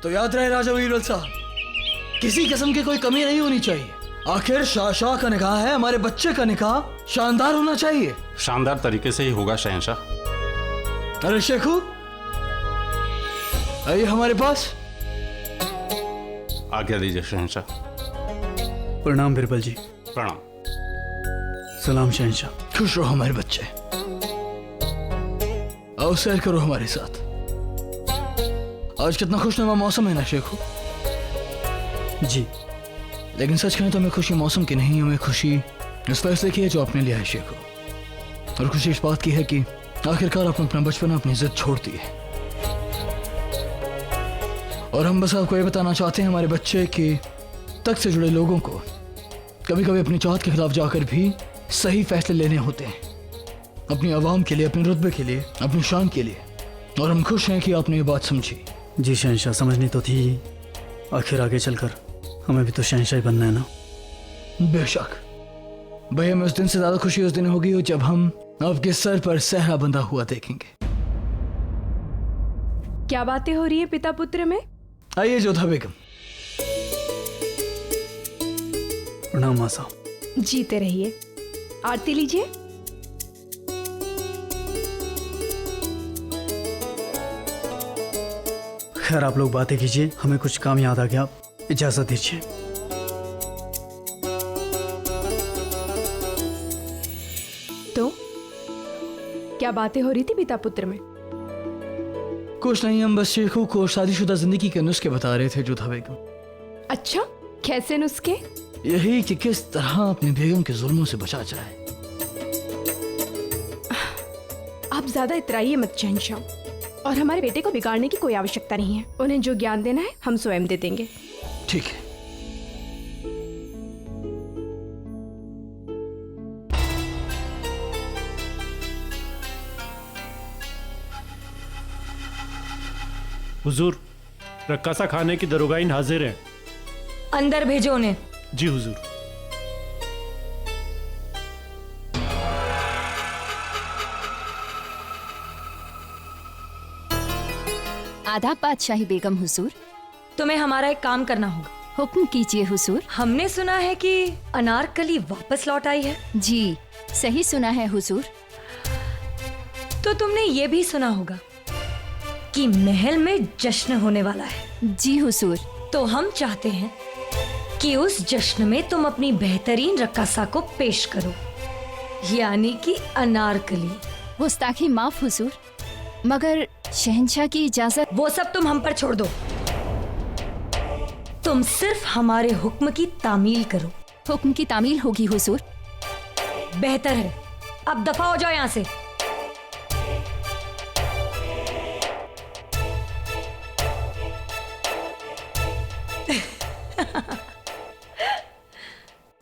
तो याद रहे राजा वीरबल साहब, किसी किस्म की कोई कमी नहीं होनी चाहिए। आखिर शाह का निकाह है, हमारे बच्चे का निकाह शानदार होना चाहिए। शानदार तरीके से ही होगा शहंशाह। अरे शेखू, आइए हमारे पास। आज्ञा दीजिए शहंशाह। प्रणाम बीरबल जी। प्रणाम। सलाम शहंशाह। खुश रहो हमारे बच्चे, आओ सैर करो हमारे साथ। आज कितना खुशनुमा मौसम है ना शेखू। जी, लेकिन सच कहें तो हमें खुशी मौसम की नहीं, हमें खुशी इस फैसले की है जो आपने लिया है शेखू। और खुशी इस बात की है कि आखिरकार आपने अपना बचपन, अपनी जिद छोड़ दी है। और हम बस आपको ये बताना चाहते हैं हमारे बच्चे कि तख्त से जुड़े लोगों को कभी कभी अपनी चाहत के खिलाफ जाकर भी सही फैसले लेने होते हैं, अपनी आवाम के लिए, अपने रुतबे के लिए, अपनी शान के लिए। और हम खुश हैं कि आपने ये बात समझी। जी शहंशाह, समझनी तो थी, आखिर आगे चलकर हमें भी तो शहंशाह बनना है ना। बेशक भाई, हमें उस दिन से ज्यादा खुशी उस दिन होगी जब हम आपके सर पर सहरा बंधा हुआ देखेंगे। क्या बातें हो रही है पिता पुत्र में? आइए जोधा बेगम। प्रणाम मां साहब। जीते रहिए। आरती लीजिए। खैर आप लोग बातें कीजिए, हमें कुछ काम याद आ गया, इजाजत दीजिए। तो क्या बातें हो रही थी पिता पुत्र में? कुछ नहीं, हम बस शेखू को शादीशुदा जिंदगी के नुस्खे बता रहे थे जोधा बेगम। अच्छा, कैसे नुस्खे? यही कि किस तरह अपनी बेगम के जुल्मों से बचा जाए। आप ज्यादा इतराइए मत शहंशाह, और हमारे बेटे को बिगाड़ने की कोई आवश्यकता नहीं है। उन्हें जो ज्ञान देना है हम स्वयं दे देंगे। ठीक है। हुजूर, रक्कासा खाने की दरोगाइन हाजिर है। अंदर भेजो उन्हें। जी हुजूर। आदाब बादशाही बेगम हुजूर। तुम्हें हमारा एक काम करना होगा। हुक्म कीजिए हुजूर। हमने सुना है कि अनारकली वापस लौट आई है। जी सही सुना है हुजूर। तो तुमने ये भी सुना होगा कि महल में जश्न होने वाला है। जी हुजूर। तो हम चाहते हैं कि उस जश्न में तुम अपनी बेहतरीन रक्कासा को पेश करो, यानी कि अनारकली। गुस्ताखी माफ हुजूर, मगर शहंशाह की इजाजत। वो सब तुम हम पर छोड़ दो। तुम सिर्फ हमारे हुक्म की तामील करो। हुक्म की तामील होगी हुजूर। बेहतर है, अब दफा हो जाओ यहाँ से।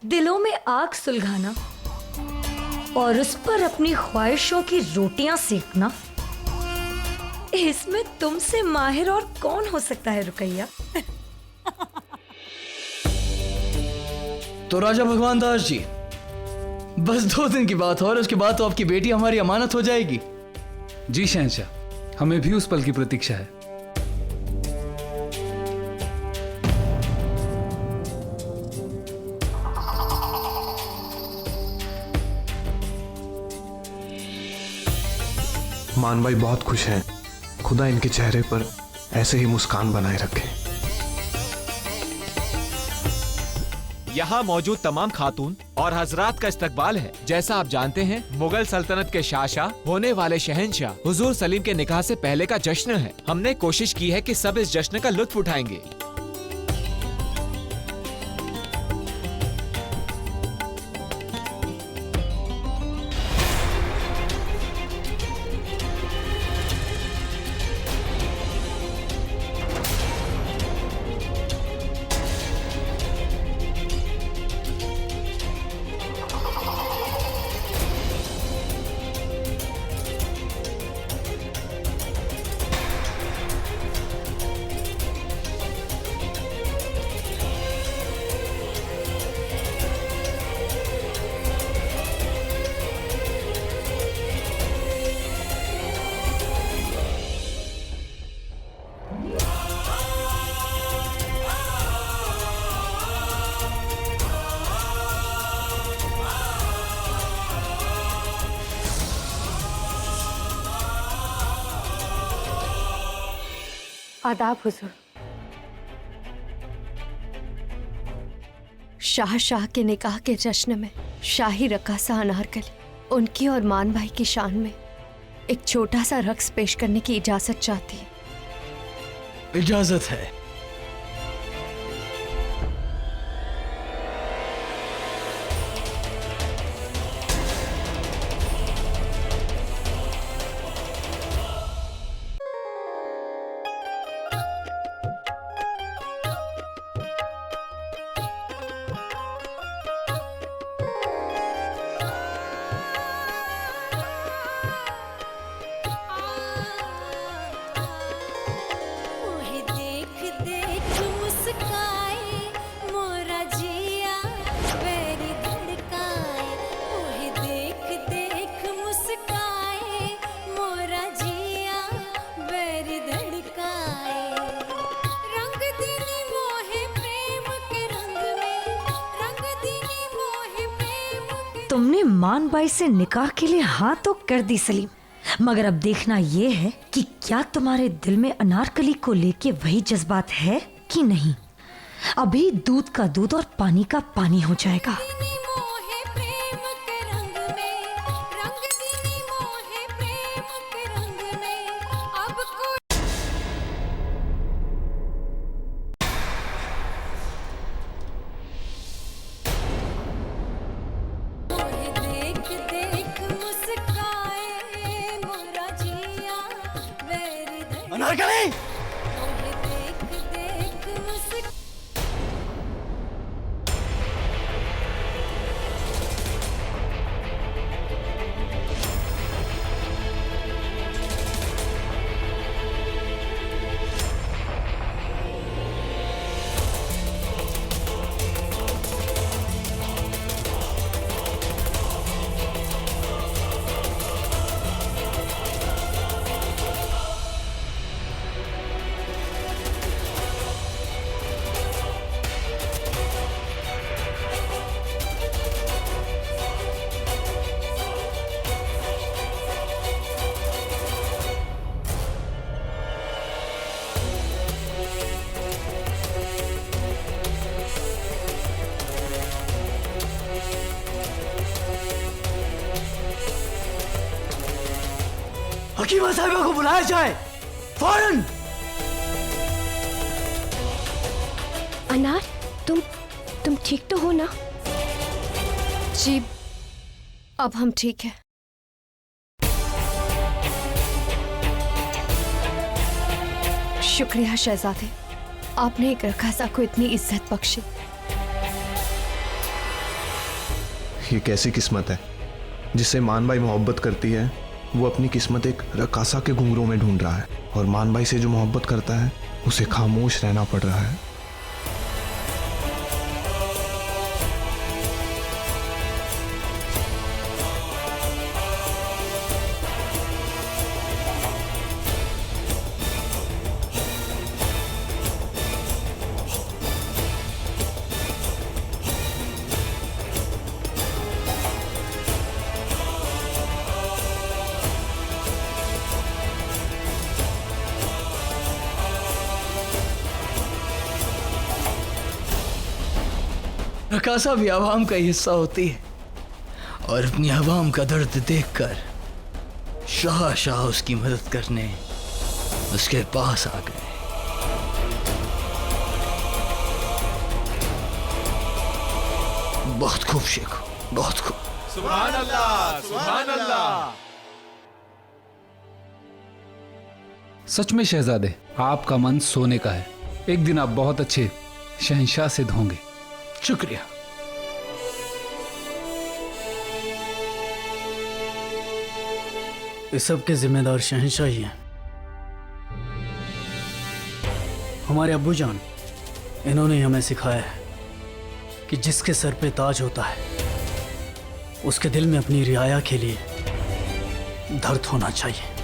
दिलों में आग सुलगाना और उस पर अपनी ख्वाहिशों की रोटियां सेकना, इसमें तुमसे माहिर और कौन हो सकता है रुकैया। तो राजा भगवान दास जी, बस 2 दिन की बात और उसके बाद तो आपकी बेटी हमारी अमानत हो जाएगी। जी शहंशाह, हमें भी उस पल की प्रतीक्षा है। मान भाई बहुत खुश हैं। खुदा इनके चेहरे पर ऐसे ही मुस्कान बनाए रखे। यहाँ मौजूद तमाम खातून और हजरात का इस्तकबाल है। जैसा आप जानते हैं, मुगल सल्तनत के शाह होने वाले शहंशाह हुजूर सलीम के निकाह से पहले का जश्न है। हमने कोशिश की है कि सब इस जश्न का लुत्फ उठाएंगे। आदाब हुजूर। शाह के निकाह के जश्न में शाही रकासा अनारकली उनकी और मान भाई की शान में एक छोटा सा रक्स पेश करने की इजाजत चाहती है। इजाजत है। तुमने मान बाई से निकाह के लिए हाँ तो कर दी सलीम, मगर अब देखना ये है कि क्या तुम्हारे दिल में अनारकली को लेके वही जज्बात है कि नहीं। अभी दूध का दूध और पानी का पानी हो जाएगा। अनारकली! हकीमा साहिबा को बुलाया जाए फौरन। अनार, तुम ठीक तो हो ना? जी, अब हम ठीक हैं। शुक्रिया शहजादे, आपने एक रकासा को इतनी इज्जत बख्शी। ये कैसी किस्मत है जिससे मान भाई मोहब्बत करती है। वो अपनी किस्मत एक रकासा के घुंघरों में ढूंढ रहा है और मान भाई से जो मोहब्बत करता है उसे खामोश रहना पड़ रहा है। रकासा भी आवाम का ही हिस्सा होती है और अपनी आवाम का दर्द देखकर शाह उसकी मदद करने उसके पास आ गए। बहुत खूब शेखो, बहुत खूब। सुभान अल्लाह, सुभान अल्लाह। सच में शहजादे, आपका मन सोने का है। एक दिन आप बहुत अच्छे शहंशाह सिद्ध होंगे। शुक्रिया। इस सब के जिम्मेदार शहंशाह ही हैं। हमारे अब्बू जान, इन्होंने हमें सिखाया है कि जिसके सर पे ताज होता है उसके दिल में अपनी रियाया के लिए दर्द होना चाहिए।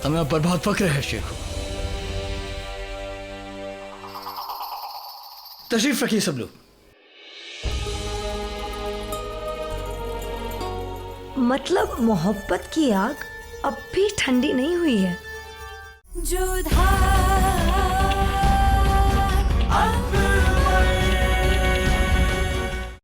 हमें आप पर बहुत फक्र है शेखो। तशरीफ रखिए सब लोग। मतलब मोहब्बत की आग अब भी ठंडी नहीं हुई है। जो धार